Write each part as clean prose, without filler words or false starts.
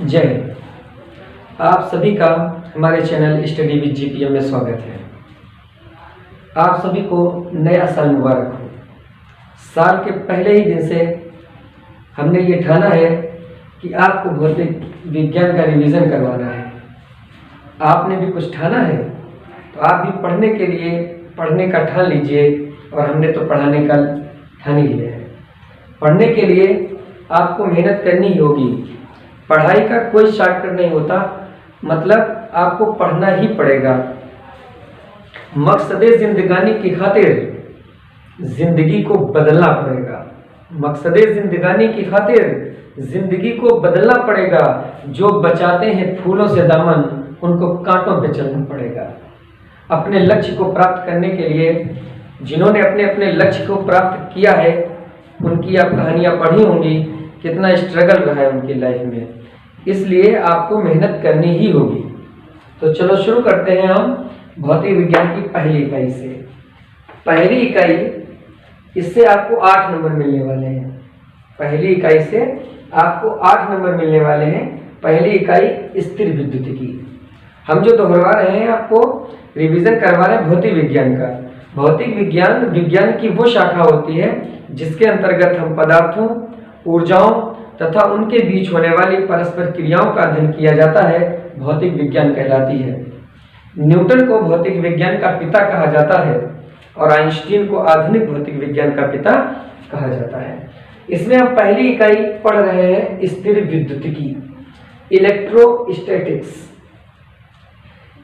जय हिंद। आप सभी का हमारे चैनल स्टडी विद जीपीएम में स्वागत है। आप सभी को नया साल मुबारक हो। साल के पहले ही दिन से हमने ये ठाना है कि आपको भौतिक विज्ञान का रिवीजन करवाना है। आपने भी कुछ ठाना है तो आप भी पढ़ने के लिए पढ़ने का ठान लीजिए, और हमने तो पढ़ाने का ठान ही लिया है। पढ़ने के लिए आपको मेहनत करनी ही होगी। पढ़ाई का कोई शॉर्टकट नहीं होता, मतलब आपको पढ़ना ही पड़ेगा। मकसद जिंदगानी की खातिर जिंदगी को बदलना पड़ेगा। मकसद जिंदगानी की खातिर जिंदगी को बदलना पड़ेगा। जो बचाते हैं फूलों से दामन, उनको कांटों पे चलना पड़ेगा। अपने लक्ष्य को प्राप्त करने के लिए जिन्होंने अपने अपने लक्ष्य को प्राप्त किया है, उनकी आप कहानियाँ पढ़ी होंगी, कितना स्ट्रगल रहा है उनकी लाइफ में। इसलिए आपको मेहनत करनी ही होगी। तो चलो शुरू करते हैं हम भौतिक विज्ञान की पहली इकाई से। पहली इकाई, इससे आपको 8 नंबर मिलने वाले हैं। पहली इकाई से आपको 8 नंबर मिलने वाले हैं। पहली इकाई स्थिर विद्युतिकी। हम जो दोहरा रहे हैं, आपको रिवीजन करवा रहे हैं भौतिक विज्ञान का। भौतिक विज्ञान विज्ञान की वो शाखा होती है जिसके अंतर्गत हम पदार्थों, ऊर्जाओं तथा उनके बीच होने वाली परस्पर क्रियाओं का अध्ययन किया जाता है। भौतिक विज्ञान कहलाती है। न्यूटन को भौतिक विज्ञान का पिता कहा जाता है और आइंस्टीन को आधुनिक भौतिक विज्ञान का पिता कहा जाता है। इसमें हम पहली इकाई पढ़ रहे हैं स्थिर विद्युतिकी, इलेक्ट्रोस्टैटिक्स।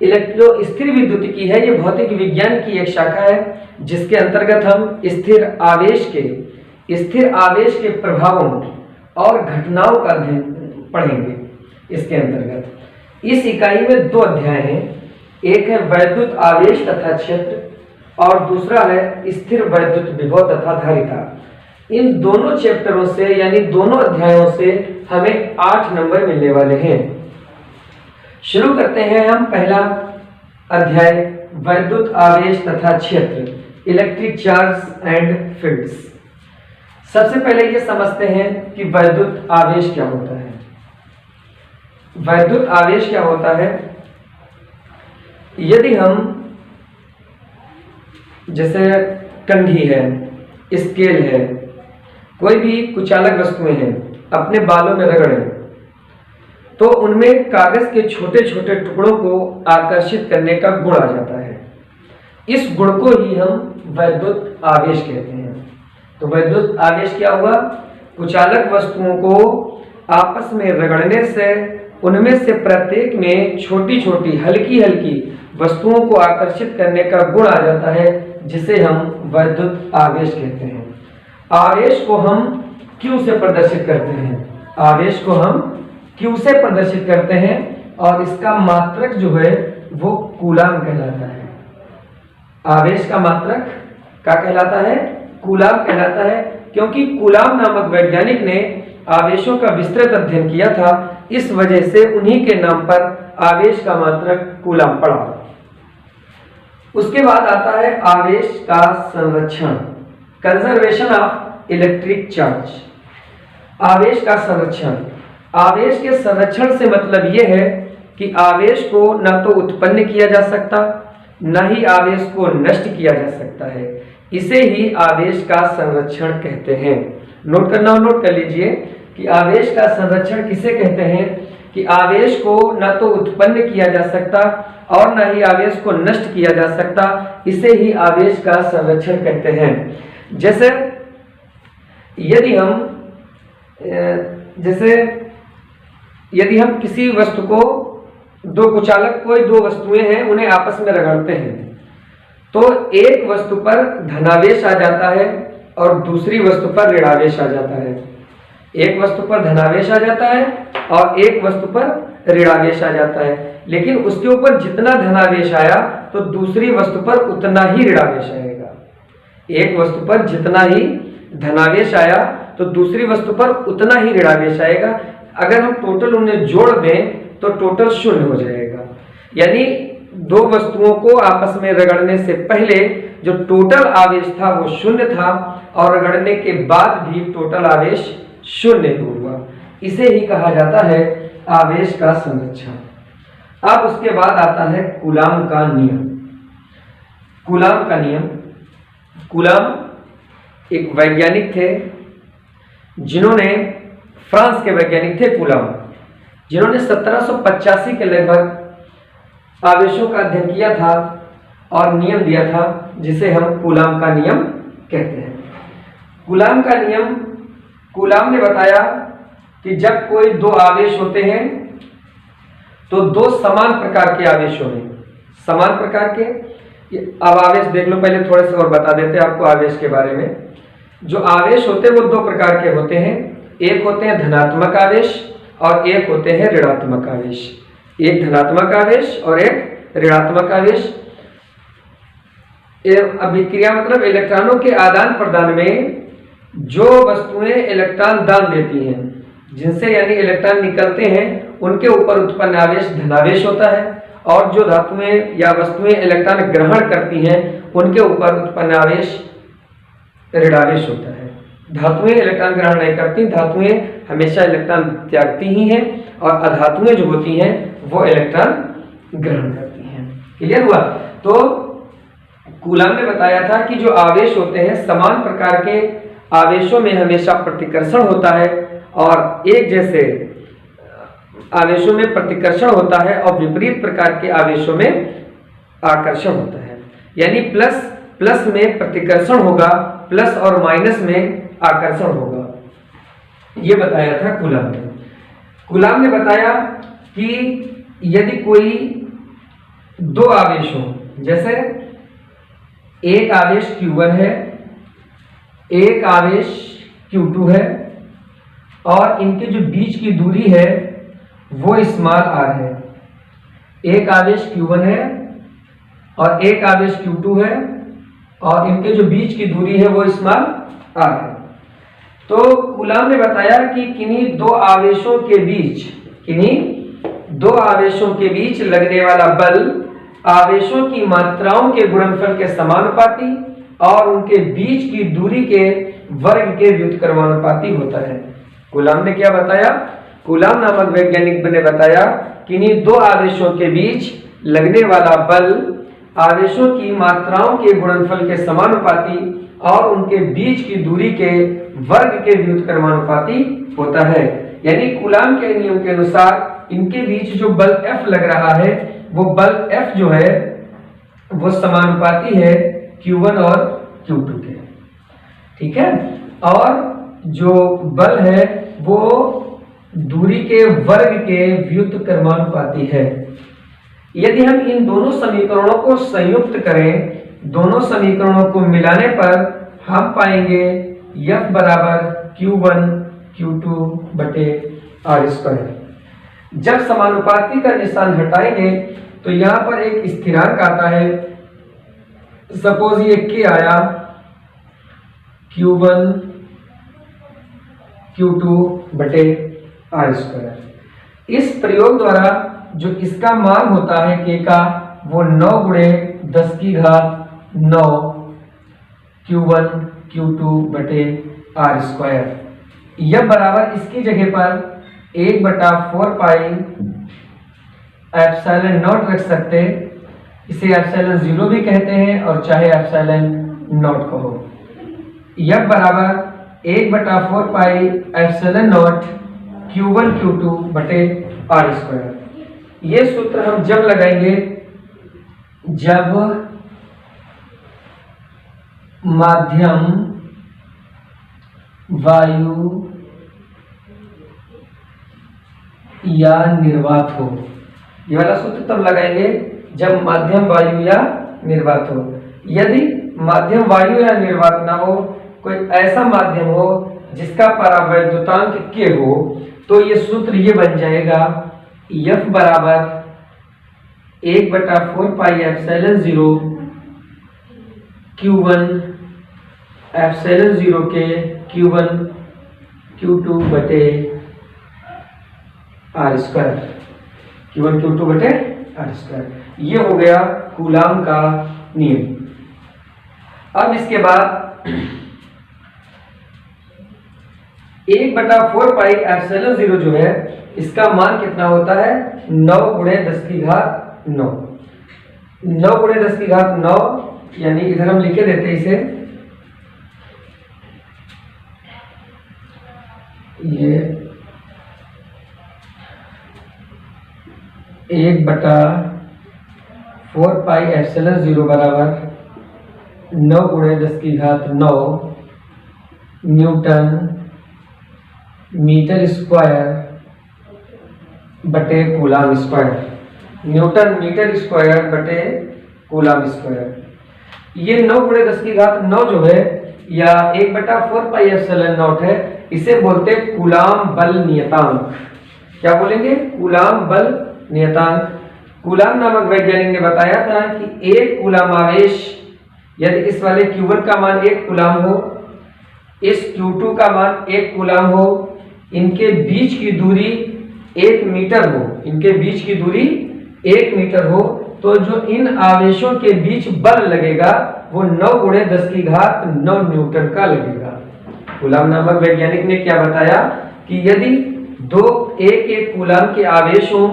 स्थिर विद्युतिकी है, ये भौतिक विज्ञान की एक शाखा है जिसके अंतर्गत हम स्थिर आवेश के प्रभावों और घटनाओं का अध्ययन पढ़ेंगे। इसके अंतर्गत इस इकाई में 2 अध्याय हैं। एक है वैद्युत आवेश तथा क्षेत्र और दूसरा है स्थिर वैद्युत विभव तथा धारिता। इन दोनों चैप्टरों से यानी दोनों अध्यायों से हमें 8 नंबर मिलने वाले हैं। शुरू करते हैं हम पहला अध्याय, वैद्युत आवेश तथा क्षेत्र, इलेक्ट्रिक चार्ज एंड फील्ड्स। सबसे पहले ये समझते हैं कि वैद्युत आवेश क्या होता है। वैद्युत आवेश क्या होता है? यदि हम जैसे कंघी है, स्केल है, कोई भी कुचालक वस्तुएं हैं, अपने बालों में रगड़ें तो उनमें कागज के छोटे छोटे टुकड़ों को आकर्षित करने का गुण आ जाता है। इस गुण को ही हम वैद्युत आवेश कहते हैं। तो वैद्युत आवेश क्या हुआ? कुचालक वस्तुओं को आपस में रगड़ने से उनमें से प्रत्येक में छोटी छोटी हल्की हल्की वस्तुओं को आकर्षित करने का गुण आ जाता है, जिसे हम वैद्युत आवेश कहते हैं। आवेश को हम Q से प्रदर्शित करते हैं। आवेश को हम Q से प्रदर्शित करते हैं और इसका मात्रक जो है वो कूलाम कहलाता है। आवेश का मात्रक क्या कहलाता है? कूलाम कहलाता है, क्योंकि कूलाम नामक वैज्ञानिक ने आवेशों का विस्तृत अध्ययन किया था। इस वजह से उन्हीं के नाम पर आवेश का मात्रक कूलाम पड़ा। उसके बाद आता है आवेश का संरक्षण, कंजर्वेशन ऑफ इलेक्ट्रिक चार्ज। आवेश का संरक्षण, आवेश के संरक्षण से मतलब यह है कि आवेश को न तो उत्पन्न किया जा सकता, न ही आवेश को नष्ट किया जा सकता है। इसे ही आवेश का संरक्षण कहते हैं। नोट करना हो, नोट कर लीजिए कि आवेश का संरक्षण किसे कहते हैं कि आवेश को न तो उत्पन्न किया जा सकता और न ही आवेश को नष्ट किया जा सकता। इसे ही आवेश का संरक्षण कहते हैं। जैसे यदि हम किसी वस्तु को, दो कुचालक, कोई 2 वस्तुएं हैं, उन्हें आपस में रगड़ते हैं तो एक वस्तु पर धनावेश आ जाता है और दूसरी वस्तु पर ऋणावेश आ जाता है। एक वस्तु पर धनावेश आ जाता है और एक वस्तु पर ऋणावेश आ जाता है, लेकिन उसके ऊपर जितना धनावेश आया तो दूसरी वस्तु पर उतना ही ऋणावेश आएगा। एक वस्तु पर जितना ही धनावेश आया तो दूसरी वस्तु पर उतना ही ऋणावेश आएगा। अगर हम टोटल उन्हें जोड़ दें तो टोटल 0 हो जाएगा। यानी 2 वस्तुओं को आपस में रगड़ने से पहले जो टोटल आवेश था वो 0 था और रगड़ने के बाद भी टोटल आवेश 0 हुआ। इसे ही कहा जाता है आवेश का संरक्षण। अब उसके बाद आता है कूलाम का नियम। कूलाम का नियम, कूलाम एक वैज्ञानिक थे जिन्होंने, फ्रांस के वैज्ञानिक थे कूलाम, जिन्होंने 1785 के लगभग आवेशों का अध्ययन किया था और नियम दिया था जिसे हम कूलाम का नियम कहते हैं। कूलाम का नियम, कूलाम ने बताया कि जब कोई दो आवेश होते हैं तो दो समान प्रकार के आवेशों में, समान प्रकार के, अब आवेश देख लो, पहले थोड़े से और बता देते हैं आपको आवेश के बारे में। जो आवेश होते हैं वो दो प्रकार के होते हैं, एक होते हैं धनात्मक आवेश और एक होते हैं ऋणात्मक आवेश। एक धनात्मक आवेश और एक ऋणात्मक आवेश। अभिक्रिया मतलब इलेक्ट्रॉनों के आदान प्रदान में जो वस्तुएं इलेक्ट्रॉन दान देती हैं, जिनसे यानी इलेक्ट्रॉन निकलते हैं, उनके ऊपर उत्पन्न आवेश धनावेश होता है, और जो धातुएं या वस्तुएं इलेक्ट्रॉन ग्रहण करती हैं उनके ऊपर उत्पन्न आवेश ऋणावेश होता है। धातुएं इलेक्ट्रॉन ग्रहण नहीं करती, धातुएं हमेशा इलेक्ट्रॉन त्यागती ही हैं, और अधातुएं जो होती हैं वो इलेक्ट्रॉन ग्रहण करती हैं। क्लियर हुआ? तो कूलाम ने बताया था कि जो आवेश होते हैं समान प्रकार के आवेशों में हमेशा प्रतिकर्षण होता है, और एक जैसे आवेशों में प्रतिकर्षण होता है और विपरीत प्रकार के आवेशों में आकर्षण होता है। यानी प्लस प्लस में प्रतिकर्षण होगा, प्लस और माइनस में आकर्षण होगा, ये बताया था कूलाम ने। कूलाम ने बताया कि यदि कोई दो आवेश हो, जैसे एक आवेश Q1 है, एक आवेश Q2 है, और इनके जो बीच की दूरी है वो स्मॉल r है। एक आवेश Q1 है और एक आवेश Q2 है, और इनके जो बीच की दूरी है वो स्मॉल r है। तो कूलाम ने बताया कि किन्हीं दो आवेशों के बीच लगने वाला बल आवेशों की मात्राओं के गुणनफल के समानुपाती और उनके बीच की दूरी के वर्ग के व्युत्क्रमानुपाती होता है। कूलाम ने क्या बताया? कूलाम नामक वैज्ञानिक ने बताया कि इन्हीं दो आवेशों के बीच लगने वाला बल आवेशों की मात्राओं के गुणनफल के समानुपाती और उनके बीच की दूरी के वर्ग के व्युत्क्रमानुपाती होता है। यानी कूलाम के नियम के अनुसार इनके बीच जो बल F लग रहा है वो बल F जो है वो समानुपाती है Q1 और Q2 के। ठीक है? और जो बल है वो दूरी के वर्ग के व्युत्क्रमानुपाती है। यदि हम इन दोनों समीकरणों को संयुक्त करें, दोनों समीकरणों को मिलाने पर हम पाएंगे F बराबर Q1 Q2 बटे r²। जब समानुपाती का निशान हटाएंगे तो यहां पर एक स्थिरांक आता है, सपोज ये K आया, Q1 Q2 बटे r²। इस प्रयोग द्वारा जो इसका मान होता है K का वो 9 गुणे 10 की घात 9 Q1 Q2 बटे r²। यह बराबर इसकी जगह पर 1/4 पाई एप्सिलॉन नॉट रख सकते, इसे एप्सिलॉन 0 भी कहते हैं और चाहे एप्सिलॉन नॉट कहो। यह बराबर 1/4 pi epsilon not Q1 Q2 बटे r²। ये सूत्र हम जब लगाएंगे जब माध्यम वायु या निर्वात हो। ये वाला सूत्र तब लगाएंगे जब माध्यम वायु या निर्वात हो। यदि माध्यम वायु या निर्वात ना हो, कोई ऐसा माध्यम हो जिसका परावैद्युतांक K हो, तो ये सूत्र ये बन जाएगा F बराबर 1/4 पाई एप्सिलॉन 0 Q1 एप्सिलॉन 0 के Q1 Q2 बटे r²। Q1 Q2 बटे r²। ये हो गया कूलाम का नियम। अब इसके बाद 1/4πε0 जो है इसका मान कितना होता है 9 गुणे 10 की घात 9। 9 गुणे 10 की घात 9 यानी इधर हम लिखे देते इसे, ये 1/4πε0 बराबर 9 गुणे 10 की घात 9 न्यूटन मीटर स्क्वायर बटे coulomb square. Newton metre square बटे कूलाम स्क्वायर। ये 9 गुणे 10 की घात 9 जो है या 1/4πε0 है, इसे बोलते हैं कूलाम बल नियतांक। क्या बोलेंगे? कूलाम बल नियतांक। कूलाम नामक वैज्ञानिक ने बताया था कि एक कूलाम आवेश यदि इस वाले Q1 का मान 1 कूलाम हो, इस Q2 का मान 1 कूलाम हो, इनके बीच की दूरी 1 मीटर हो, इनके बीच की दूरी 1 मीटर हो, तो जो इन आवेशों के बीच बल लगेगा वो 9 गुणे 10 की घात 9 न्यूटन का लगेगा। कूलाम नामक वैज्ञानिक ने क्या बताया कि यदि दो एक कूलाम के आवेश हो,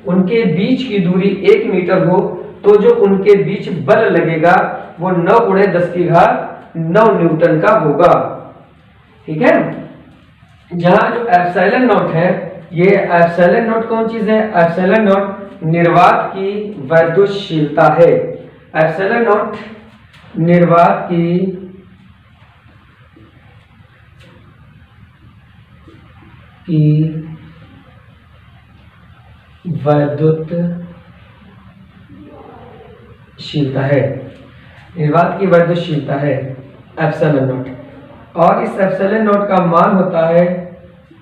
उनके बीच की दूरी 1 मीटर हो, तो जो उनके बीच बल लगेगा वो 9 गुणे 10 की घात 9 न्यूटन का होगा। ठीक है। जहां जो एप्सिलॉन नॉट है, ये एप्सिलॉन नॉट कौन चीज है? एप्सिलॉन नॉट निर्वात की वैद्युतशीलता है। एप्सिलॉन नॉट निर्वात की वैद्युतशीलता है, निर्वात की वैद्युतशीलता है एप्सिलॉन नॉट। और इस एप्सिलॉन नॉट का मान होता है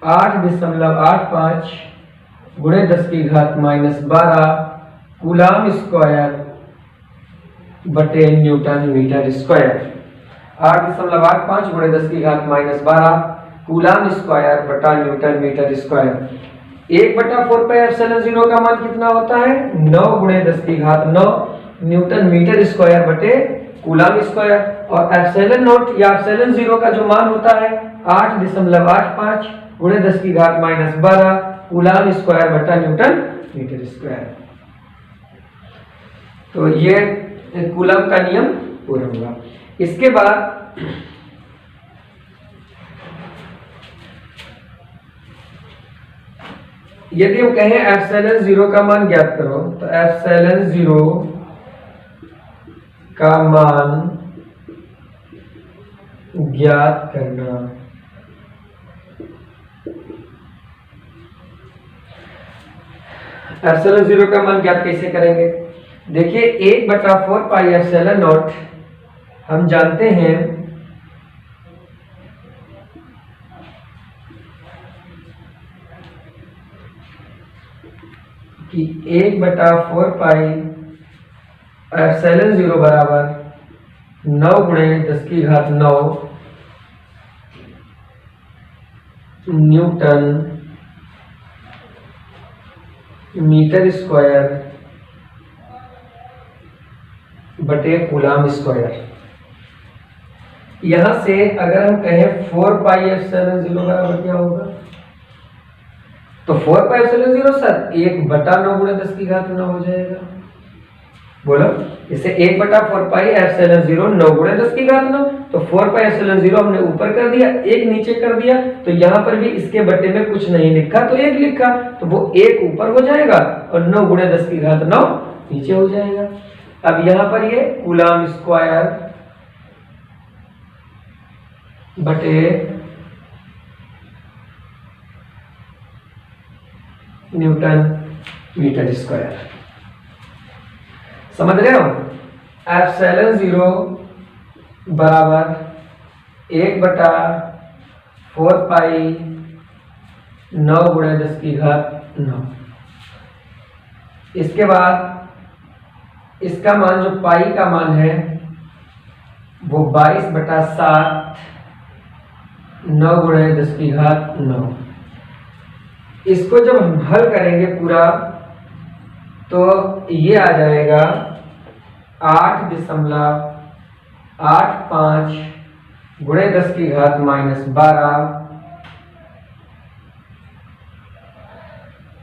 8.85 गुणे 10 की घात -12 कूलाम स्क्वायर बटे न्यूटन मीटर स्क्वायर। 8.85 गुणे 10 की घात -12 कूलाम स्क्वायर बटा न्यूटन मीटर स्क्वायर। 1/4πε0 का मान कितना होता है? 9 गुणे 10 की घात 9 न्यूटन मीटर स्क्वायर बटे कूलाम स्क्वायर। और एप्सिलॉन नॉट या एप्सिलॉन 0 का जो मान होता है 8.85 गुणे 10 की घात -12 कूलाम स्क्वायर बटा न्यूटन मीटर स्क्वायर। तो ये कूलम का नियम पूरा हुआ। इसके बाद यदि हम कहें एप्सिलॉन 0 का मान ज्ञात करो, तो एप्सिलॉन 0 का मान ज्ञात करना। एप्सिलॉन 0 का मान ज्ञात कैसे करेंगे? देखिए 1/4πε0 हम जानते हैं कि 1/4πε0 बराबर 9 गुणे 10 की घात 9 न्यूटन मीटर स्क्वायर बटे कूलाम स्क्वायर। यहां से अगर हम कहें 4πε0 बराबर क्या होगा? तो 4πε0 सर 1/9 गुणे 10 की घात 9 हो जाएगा। बोलो, इसे 1/4πε0 9 गुणे 10 की घात 9, तो 4πε0 हमने ऊपर कर दिया, 1 नीचे कर दिया, तो यहां पर भी इसके बटे में कुछ नहीं लिखा तो 1 लिखा, तो वो 1 ऊपर हो जाएगा और 9 गुणे 10 की घात 9 नीचे हो जाएगा। अब यहां पर ये कूलाम स्क्वायर बटे न्यूटन मीटर स्क्वायर। समझ रहे हो? एप्सिलॉन 0 बराबर 1/4π 9 गुणे 10 की घात 9। इसके बाद इसका मान जो पाई का मान है वो 22/7 9 गुणे 10 की घात 9। इसको जब हम हल करेंगे पूरा तो ये आ जाएगा 8.85 गुणे 10 की घात -12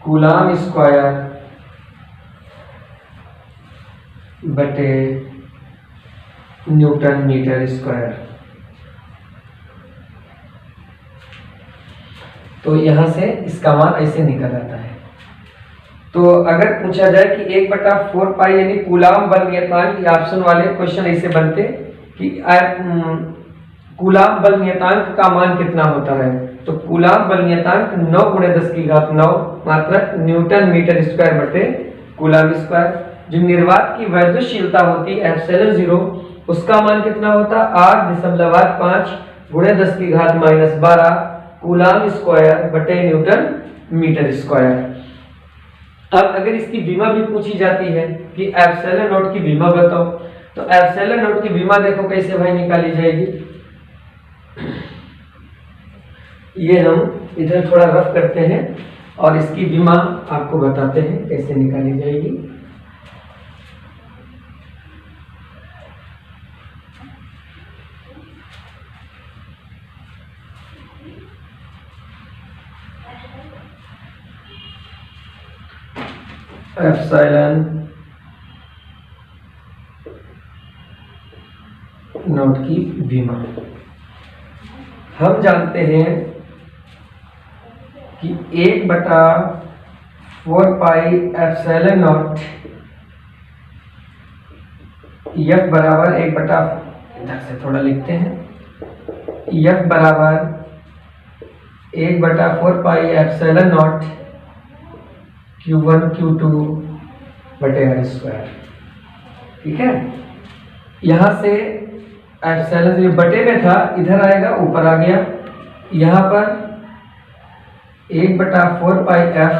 कूलाम स्क्वायर बटे न्यूटन मीटर स्क्वायर। तो यहां से इसका मान ऐसे निकल आता है। तो अगर पूछा जाए कि 1/4 यानी कूलाम बल नियतांक, ये ऑप्शन वाले क्वेश्चन ऐसे बनते कि कूलाम बल नियतांक का मान कितना होता है, तो कूलाम बल नियतांक 9 × 10⁹ मात्रक न्यूटन मीटर स्क्वायर बटे कूलाम स्क्वायर। जो निर्वात की वैद्युतशीलता होती है ε0, उसका मान कितना होता है 8.85 × 10⁻⁻12 कूलाम स्क्वायर बटे न्यूटन मीटर स्क्वायर। अब अगर इसकी विमा भी पूछी जाती है कि ε0 की विमा बताओ, तो ε0 की विमा देखो कैसे भाई निकाली जाएगी। ये हम इधर थोड़ा रफ करते हैं और इसकी विमा आपको बताते हैं कैसे निकाली जाएगी। एप्सिलॉन नॉट की विमा हम जानते हैं कि 1/4 एप्सिलॉन नॉट F बराबर 1/, इधर से थोड़ा लिखते हैं, F बराबर 1/4 एप्सिलॉन नॉट Q1 Q2 बटे R स्क्वायर। ठीक है, यहां से एप्सिलॉन जो बटे में था इधर आएगा, ऊपर आ गया, यहां पर 1/4 F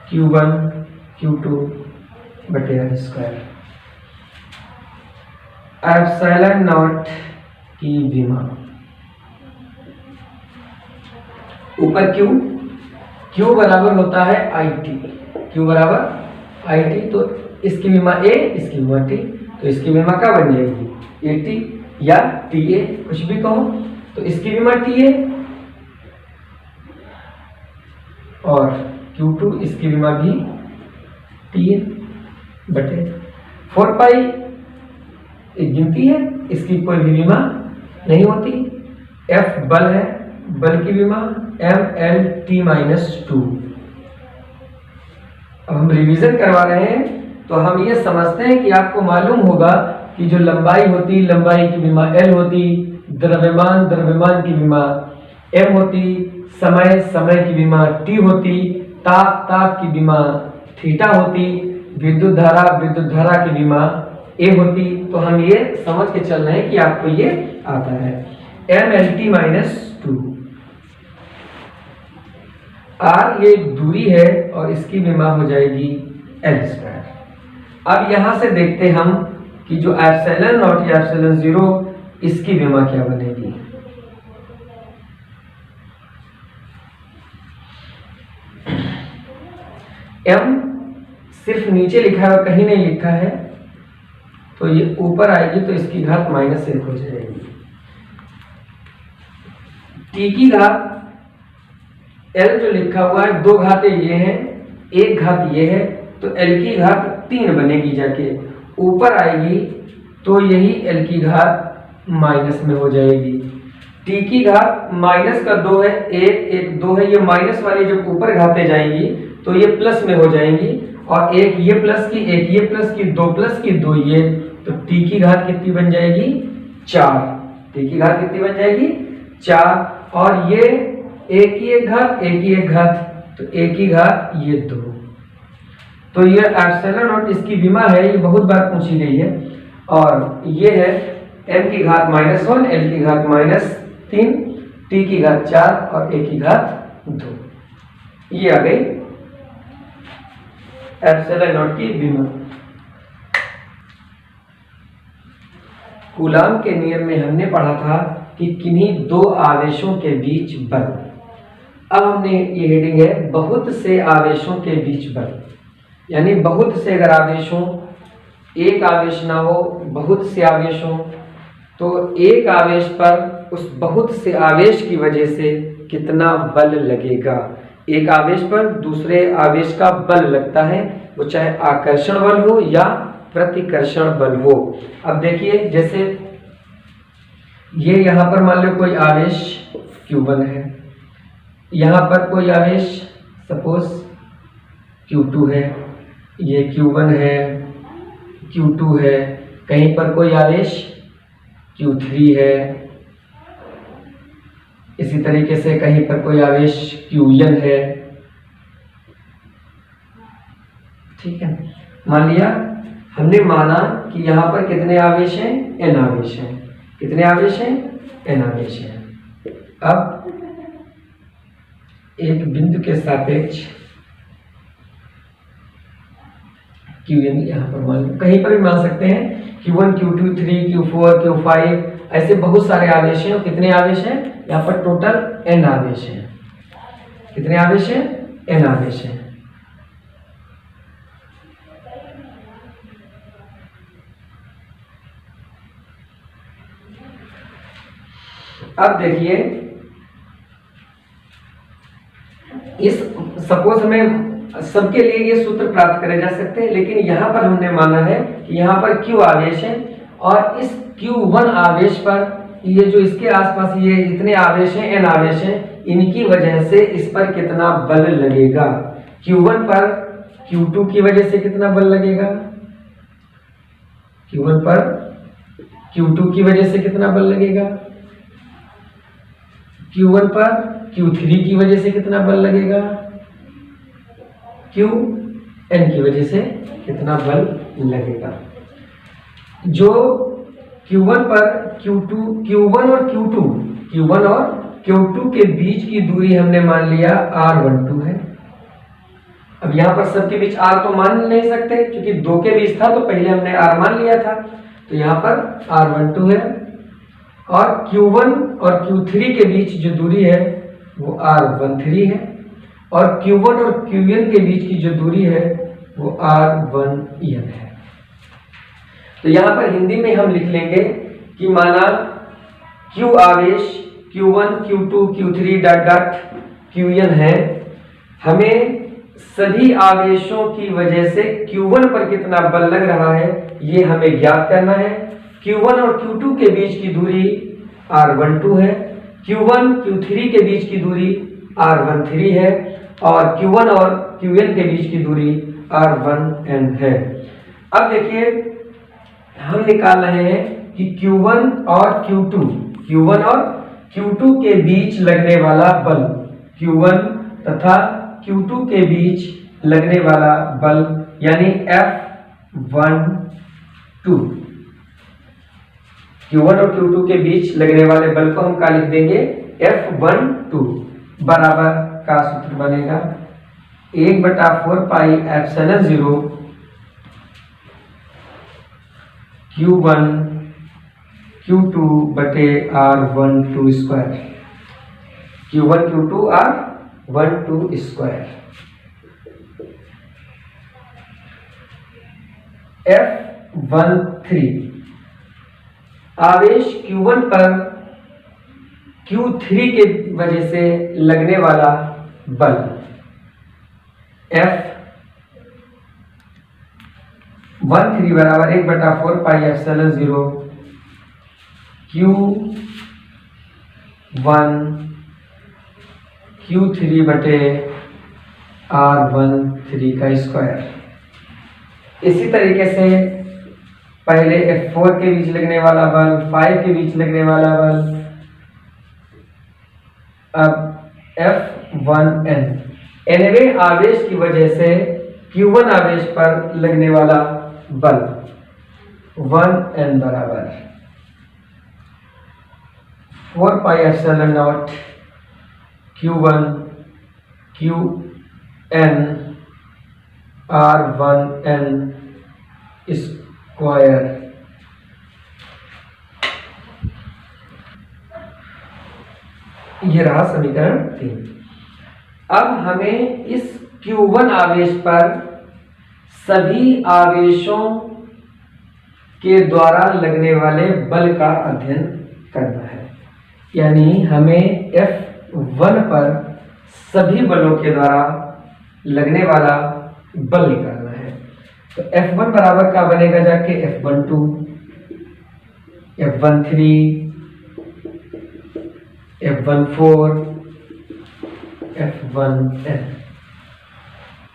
Q1 Q2 बटे R स्क्वायर। एप्सिलॉन नॉट की विमा ऊपर Q बराबर होता है IT, Q बराबर IT, तो इसकी विमा A, इसकी विमा T, तो इसकी विमा क्या बन जाएगी AT या TA, कुछ भी कहो, तो इसकी विमा TA और Q2 इसकी विमा भी TA बटे 4 एक गिनती है, इसकी कोई भी विमा नहीं होती। F बल है, बल की विमा mLT-2। अब हम रिवीजन करवा रहे हैं तो हम ये समझते हैं कि आपको मालूम होगा कि जो लंबाई होती, लंबाई की विमा L होती, द्रव्यमान की विमा M होती, समय की विमा T होती, ताप की विमा थीटा होती, विद्युत धारा की विमा A होती। तो हम ये समझ के चल रहे हैं कि आपको ये आता है mLT-2। R ये दूरी है और इसकी विमा हो जाएगी L स्क्वायर। अब यहां से देखते हम कि जो एप्सिलॉन नॉट या एप्सिलॉन 0 इसकी विमा क्या बनेगी। M सिर्फ नीचे लिखा है और कहीं नहीं लिखा है, तो ये ऊपर आएगी तो इसकी घात -1 हो जाएगी। T की घात L जो लिखा हुआ है, 2 घातें ये हैं, 1 घात ये है, तो L की घात 3 बनेगी, जाके ऊपर आएगी तो यही L की घात माइनस में हो जाएगी। T की घात -2 है, 1 2 है, ये माइनस वाली जब ऊपर घातें जाएंगी तो ये प्लस में हो जाएंगी, और एक ये प्लस की, एक ये प्लस की, 2 प्लस की 2 ये, तो T की घात कितनी बन जाएगी 4। T की घात कितनी बन जाएगी 4, और ये एक ही एक घात, एक ही एक घात, तो एक ही घात ये 2। तो ये एप्सिलॉन नॉट इसकी विमा है, ये बहुत बार पूछी गई है, और ये है m की घात -1, l की घात -3, t की घात 4 और a की घात 2। ये आ गई एप्सिलॉन नॉट की विमा। कूलाम के नियम में हमने पढ़ा था कि किन्हीं 2 आवेशों के बीच बल। अब हमने ये हेडिंग है बहुत से आवेशों के बीच बल, यानी बहुत से अगर आवेशों, एक आवेश ना हो, बहुत से आवेश हो, तो एक आवेश पर उस बहुत से आवेश की वजह से कितना बल लगेगा, एक आवेश पर दूसरे आवेश का बल लगता है, वो चाहे आकर्षण बल हो या प्रतिकर्षण बल हो। अब देखिए, जैसे ये यहाँ पर मान लो कोई आवेश Q1 है, यहाँ पर कोई आवेश सपोज Q2 है, ये Q1 है, Q2 है, कहीं पर कोई आवेश Q3 है, इसी तरीके से कहीं पर कोई आवेश Qn है। ठीक है, मान लिया हमने माना कि यहाँ पर कितने आवेश हैं, n आवेश हैं। कितने आवेश हैं, n आवेश हैं। अब एक बिंदु के सापेक्ष Qn यहाँ पर मान लो, कहीं पर भी मान सकते हैं, Q1, Q2, Q3, Q4, Q5, ऐसे बहुत सारे आवेश हैं। और कितने आवेश हैं, यहाँ पर टोटल n आवेश हैं। कितने आवेश हैं, n आवेश हैं। अब देखिए, इस सपोज हमें सबके लिए ये सूत्र प्राप्त करे जा सकते हैं, लेकिन यहां पर हमने माना है कि यहां पर Q आवेश है और इस Q1 आवेश पर ये जो इसके आसपास ये इतने आवेश हैं, n आवेश हैं, इनकी वजह से इस पर कितना बल लगेगा। Q1 पर Q2 की वजह से कितना बल लगेगा, Q1 पर Q2 की वजह से कितना बल लगेगा, Q1 पर Q3 की वजह से कितना बल लगेगा, Qn की वजह से कितना बल लगेगा। जो Q1 पर Q1 और Q2 के बीच की दूरी हमने मान लिया R12 है। अब यहाँ पर सबके बीच R तो मान नहीं सकते, क्योंकि दो के बीच था तो पहले हमने R मान लिया था, तो यहाँ पर R12 है। और Q1 और Q3 के बीच जो दूरी है वो R13 है, और Q1 और Qn के बीच की जो दूरी है वो R1n है। तो यहाँ पर हिंदी में हम लिख लेंगे कि माना Q आवेश Q1, Q2, Q3 dot dot Qn है। हमें सभी आवेशों की वजह से Q1 पर कितना बल लग रहा है ये हमें ज्ञात करना है। Q1 और Q2 के बीच की दूरी R12 है, Q1 Q3 के बीच की दूरी R13 है, और Q1 और Qn के बीच की दूरी R1n है। अब देखिए, हम निकाल रहे हैं कि Q1 और Q2 के बीच लगने वाला बल, Q1 तथा Q2 के बीच लगने वाला बल यानी F12। Q1 और Q2 के बीच लगने वाले बल को हम क्या लिख देंगे, F12 बराबर का सूत्र बनेगा 1/4 पाई एप्सिलॉन 0 Q1 Q2 बटे R12 square, Q1 Q2 R12 square. F13 आवेश Q1 पर Q3 के वजह से लगने वाला बल, F13 बराबर 1/4 पाई एप्सिलॉन 0 Q1 Q3 बटे R13 का स्क्वायर। इसी तरीके से पहले F4 के बीच लगने वाला बल, 5 के बीच लगने वाला बल, अब F1n nवें आवेश की वजह से Q1 आवेश पर लगने वाला बल 1n बराबर 4 pi epsilon not Q1 Qn R1n square. ये रहा समीकरण 3। अब हमें इस Q1 आवेश पर सभी आवेशों के द्वारा लगने वाले बल का अध्ययन करना है, यानी हमें F1 पर सभी बलों के द्वारा लगने वाला बल निकालना है। तो F1 बराबर क्या बनेगा जाके, F12, F13, F14, F1N।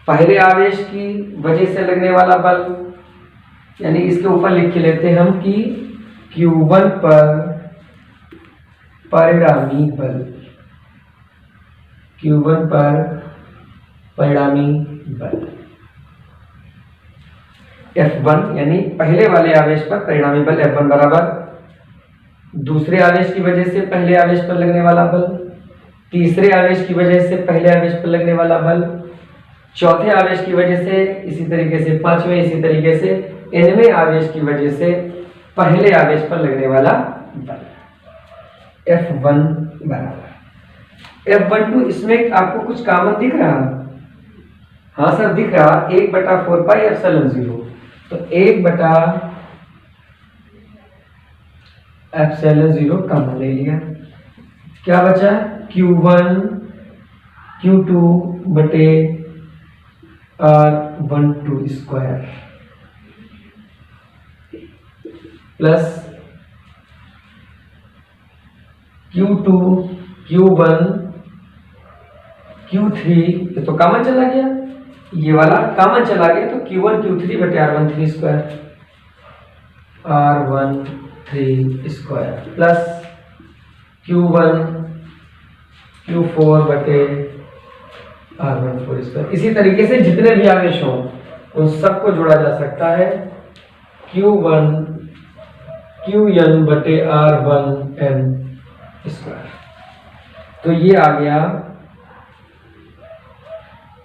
पहले आवेश की वजह से लगने वाला बल, यानी इसके ऊपर लिख के लेते हैं हम कि Q1 पर परिणामी बल, Q1 पर परिणामी बल। F1 यानी पहले वाले आवेश पर परिणामी बल F1 बराबर दूसरे आवेश की वजह से पहले आवेश पर लगने वाला बल, तीसरे आवेश की वजह से पहले आवेश पर लगने वाला बल, चौथे आवेश की वजह से, इसी तरीके से पांचवें, इसी तरीके से nवें आवेश की वजह से पहले आवेश पर लगने वाला बल। F1 बराबर F12। इसमें आपको कुछ कॉमन दिख रहा? हाँ सर दिख रहा, 1/4 पाई एप्सिलॉन 0। तो 1/एप्सिलॉन 0 कॉमन ले लिया, क्या बचा? Q1 Q2 बटे R12 square plus Q2 Q1 Q3, ये तो कॉमन चला गया, ये वाला कॉमन चला गया, तो Q1 Q3 बटे R13 square, R13 square plus Q1 Q4 बटे R14 स्क्वायर। इसी तरीके से जितने भी आवेश हों उन सबको जोड़ा जा सकता है, Q1 Qn बटे R1n स्क्वायर। तो ये आ गया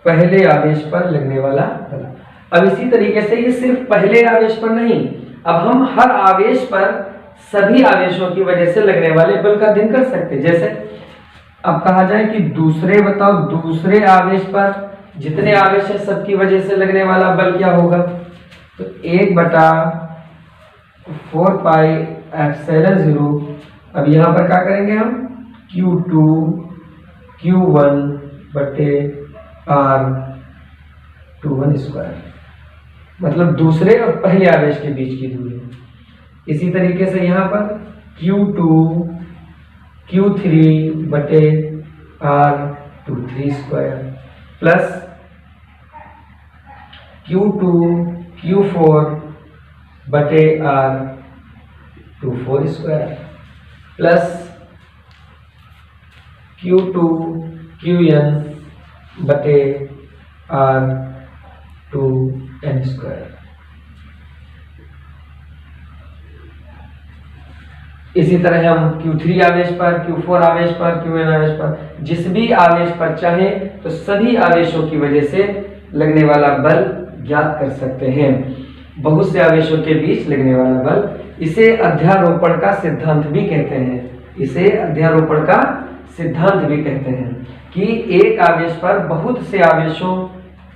पहले आवेश पर लगने वाला बल। अब इसी तरीके से ये सिर्फ पहले आवेश पर नहीं, अब हम हर आवेश पर सभी आवेशों की वजह से लगने वाले बल का अध्ययन कर सकते हैं। जैसे अब कहा जाए कि दूसरे आवेश पर जितने आवेश है सबकी वजह से लगने वाला बल क्या होगा, तो 1/4 पाई एप्सिलॉन 0। अब यहाँ पर क्या करेंगे हम, Q2 Q1 बटे R21 स्क्वायर, मतलब दूसरे और पहले आवेश के बीच की दूरी। इसी तरीके से यहाँ पर Q2 Q3 बटे R23 square plus Q2 Q4 बटे R24 square plus Q2 Qn बटे R2n स्क्वायर। इसी तरह हम Q3 आवेश पर, Q4 आवेश पर, Qn आवेश पर, जिस भी आवेश पर चाहे तो सभी आवेशों की वजह से लगने वाला बल ज्ञात कर सकते हैं। बहुत से आवेशों के बीच लगने वाला बल, इसे अध्यारोपण का सिद्धांत भी कहते हैं। इसे अध्यारोपण का सिद्धांत भी कहते हैं कि एक आवेश पर बहुत से आवेशों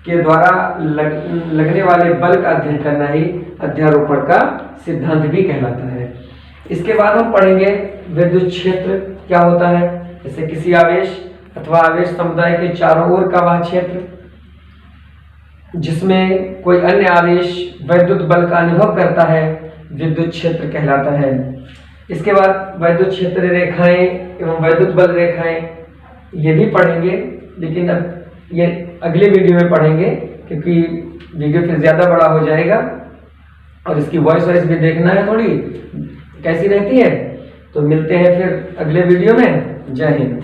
के द्वारा लगने वाले बल का अध्ययन करना ही अध्यारोपण का सिद्धांत भी कहलाता है। इसके बाद हम पढ़ेंगे विद्युत क्षेत्र क्या होता है। जैसे किसी आवेश अथवा आवेश समुदाय के चारों ओर का वह क्षेत्र जिसमें कोई अन्य आवेश वैद्युत बल का अनुभव करता है, विद्युत क्षेत्र कहलाता है। इसके बाद वैद्युत क्षेत्र रेखाएं एवं वैद्युत बल रेखाएं ये भी पढ़ेंगे, लेकिन अब ये अगले वीडियो में पढ़ेंगे क्योंकि वीडियो फिर ज़्यादा बड़ा हो जाएगा और इसकी वॉइस भी देखना है थोड़ी कैसी रहती है। तो मिलते हैं फिर अगले वीडियो में। जय हिंद।